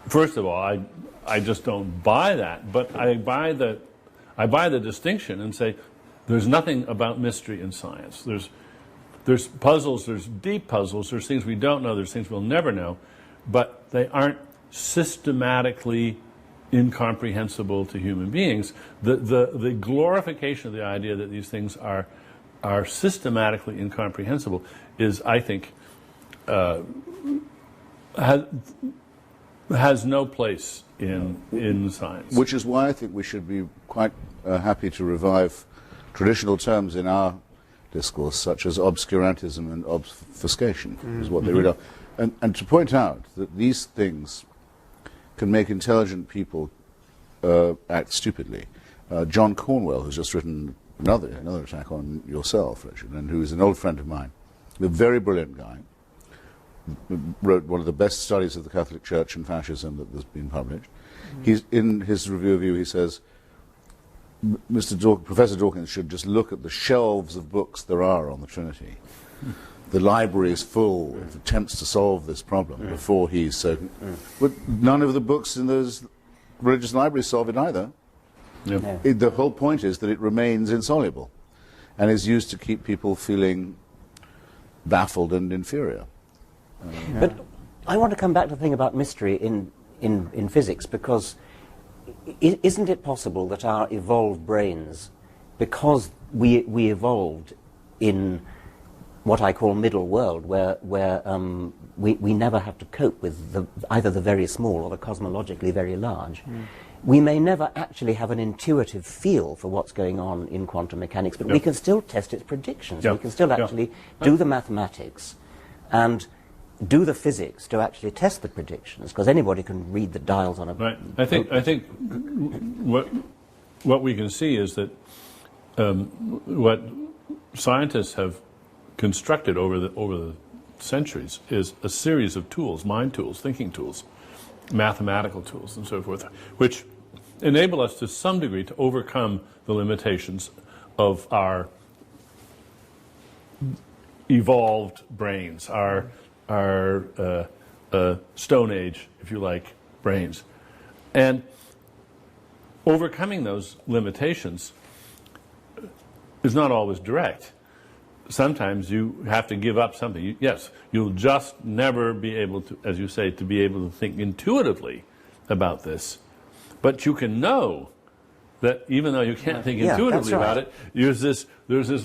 first of all, I just don't buy that, but I buy the distinction and say there's nothing about mystery in science. There's puzzles, there's deep puzzles, there's things we don't know, there's things we'll never know, but they aren't systematically incomprehensible to human beings. The glorification of the idea that these things are systematically incomprehensible is, I think, has no place in science. Which is why I think we should be quite happy to revive traditional terms in our discourse, such as obscurantism and obfuscation, is what they really are. And to point out that these things can make intelligent people act stupidly. John Cornwell, who's just written another attack on yourself, Richard, and who is an old friend of mine, a very brilliant guy, wrote one of the best studies of the Catholic Church and fascism that has been published. He's, in his review of you, he says, Professor Dawkins should just look at the shelves of books there are on the Trinity. The library is full of attempts to solve this problem before he's so... But none of the books in those religious libraries solve it either. The whole point is that it remains insoluble and is used to keep people feeling baffled and inferior. But I want to come back to the thing about mystery in physics, because isn't it possible that our evolved brains, because we evolved in what I call middle world, where we never have to cope with either the very small or the cosmologically very large, we may never actually have an intuitive feel for what's going on in quantum mechanics, but we can still test its predictions. We can still actually do the mathematics and do the physics to actually test the predictions, because anybody can read the dials on a... Right. I think what we can see is that what scientists have constructed over the centuries is a series of tools, mind tools, thinking tools, mathematical tools, and so forth, which enable us to some degree to overcome the limitations of our evolved brains, our Stone Age, if you like, brains. And overcoming those limitations is not always direct. Sometimes you have to give up something. Yes, you'll just never be able to, as you say, to be able to think intuitively about this. But you can know that even though you can't think intuitively about it, there's this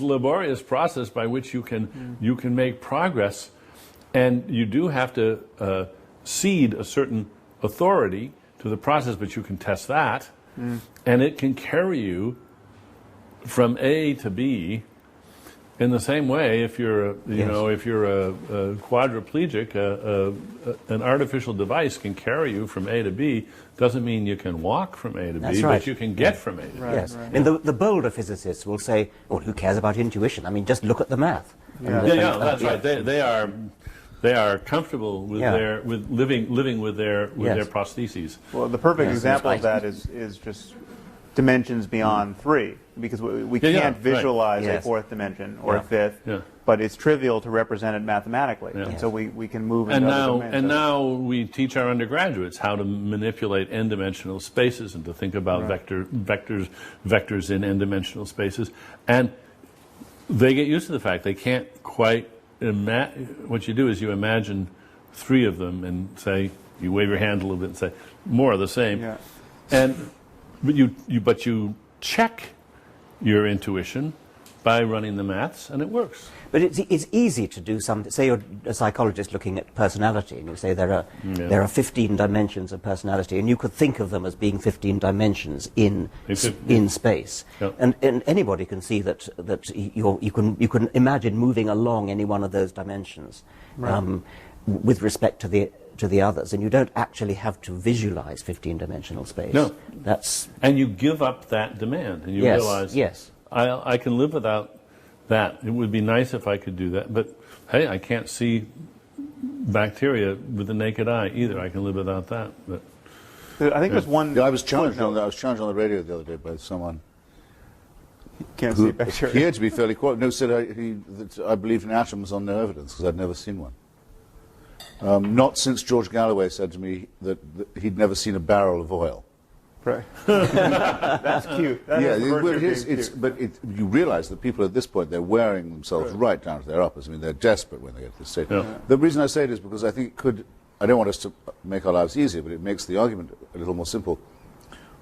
laborious process by which you can make progress, and you do have to cede a certain authority to the process, but you can test that, and it can carry you from A to B. In the same way, if you're a quadriplegic, an artificial device can carry you from A to B. Doesn't mean you can walk from A to B, but you can get from A to B. Yes. I mean, the bolder physicists will say, "Oh, who cares about intuition? I mean, just look at the math." That's right. They are comfortable with living with their prostheses. Well, the perfect example of that is just dimensions beyond 3, because we can't visualize a 4th dimension or a 5th, but it's trivial to represent it mathematically, and so we can move into other dimensions. And now we teach our undergraduates how to manipulate n-dimensional spaces and to think about vectors in n-dimensional spaces, and they get used to the fact they can't quite what you do is you imagine 3 of them and say, you wave your hand a little bit and say, more of the same. But you check your intuition by running the maths, and it works. But it's easy to do something. Say you're a psychologist looking at personality, and you say there are 15 dimensions of personality, and you could think of them as being 15 dimensions in space. And anybody can see that you can imagine moving along any one of those dimensions with respect to the others, and you don't actually have to visualize 15-dimensional space. No. And you give up that demand, and you realize, I can live without that. It would be nice if I could do that, but hey, I can't see bacteria with the naked eye either. I can live without that. But I think there's one... I was challenged on the radio the other day by someone can't see bacteria. He had to be fairly quiet. No, said I believed in atoms on no evidence because I'd never seen one. Not since George Galloway said to me that he'd never seen a barrel of oil. Right. That's cute. That you realize that people at this point, they're wearing themselves right down to their uppers. I mean, they're desperate when they get to this stage. Yeah. The reason I say it is because I think it could, I don't want us to make our lives easier, but it makes the argument a little more simple.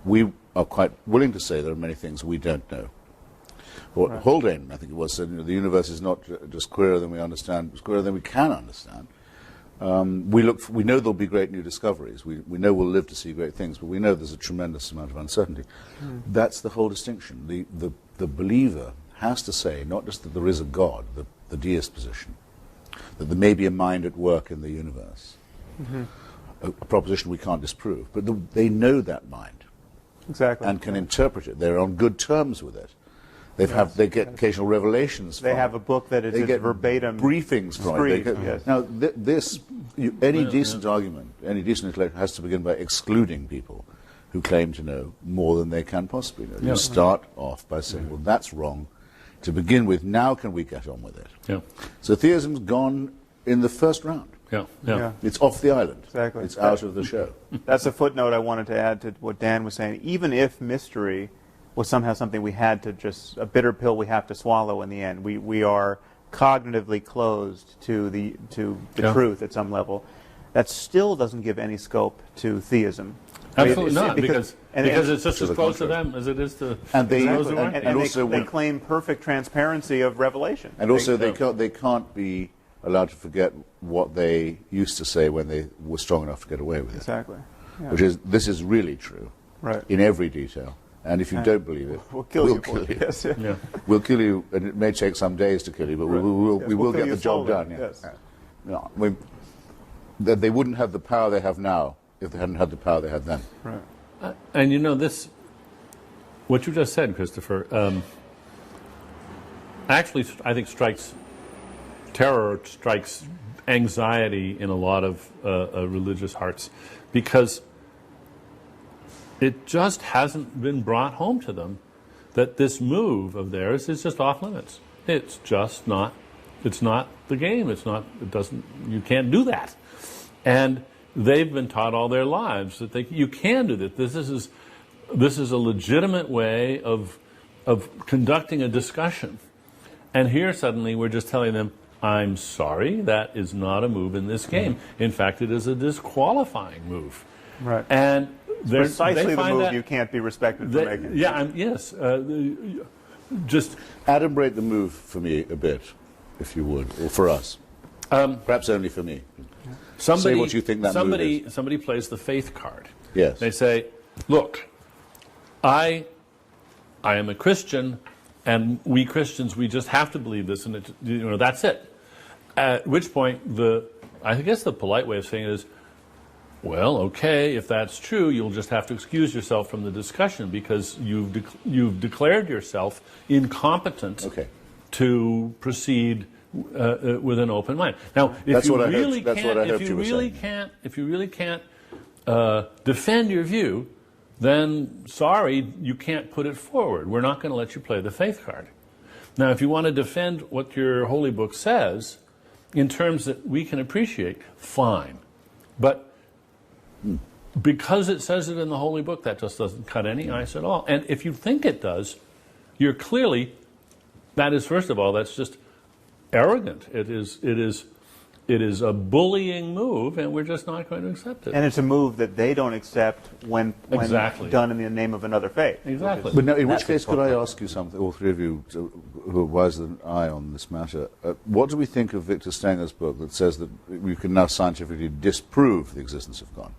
We are quite willing to say there are many things we don't know. Haldane, I think it was, said, the universe is not just queerer than we understand, it's queerer than we can understand. We know there'll be great new discoveries. We know we'll live to see great things, but we know there's a tremendous amount of uncertainty. That's the whole distinction. The believer has to say not just that there is a God, the deist position, that there may be a mind at work in the universe, a proposition we can't disprove, but they know that mind, and can interpret it. They're on good terms with it. They get occasional revelations from it. They have a book that is verbatim briefings from it. Now, any decent argument, any decent intellect has to begin by excluding people who claim to know more than they can possibly know. You start off by saying, well, that's wrong to begin with. Now can we get on with it? Yeah. So theism's gone in the first round. Yeah. It's off the island. Exactly. It's out of the show. That's a footnote I wanted to add to what Dan was saying. Even if mystery was somehow something we had to just, a bitter pill we have to swallow in the end. We are cognitively closed to the truth at some level. That still doesn't give any scope to theism. Absolutely not, because it's just as close to them as it is to those who aren't. And also they claim perfect transparency of revelation. And also they can't be allowed to forget what they used to say when they were strong enough to get away with it. Exactly. Yeah. Which is, this is really true in every detail. And if you don't believe it, we'll kill you. Yes. Yeah. We'll kill you, and it may take some days to kill you, but we will get the job done. Yes. No, they wouldn't have the power they have now if they hadn't had the power they had then. Right. And this, what you just said, Christopher, actually, I think strikes terror, strikes anxiety in a lot of religious hearts, because it just hasn't been brought home to them that this move of theirs is just off limits. It's just not. It's not the game. It's not. It doesn't. You can't do that. And they've been taught all their lives that you can do that. This is a legitimate way of conducting a discussion. And here suddenly we're just telling them, I'm sorry, that is not a move in this game. In fact, it is a disqualifying move. Right. And precisely the move you can't be respected for making. Yeah, yes. Just adumbrate the move for me a bit, if you would, or for us. Perhaps only for me. Say what you think that move is. Somebody plays the faith card. Yes. They say, look, I am a Christian, and we Christians, we just have to believe this, and that's it. At which point, I guess the polite way of saying it is, well, okay, if that's true, you'll just have to excuse yourself from the discussion because you've declared yourself incompetent to proceed with an open mind. Now, if you really can't defend your view, then sorry, you can't put it forward. We're not going to let you play the faith card. Now, if you want to defend what your holy book says in terms that we can appreciate, fine. But because it says it in the holy book, that just doesn't cut any ice at all. And if you think it does, you're clearly, that is, first of all, that's just arrogant. It is a bullying move, and we're just not going to accept it. And it's a move that they don't accept when done in the name of another faith. Exactly. But now, in which case, could I ask you something, all three of you who are wiser than I on this matter? What do we think of Victor Stenger's book that says that we can now scientifically disprove the existence of God?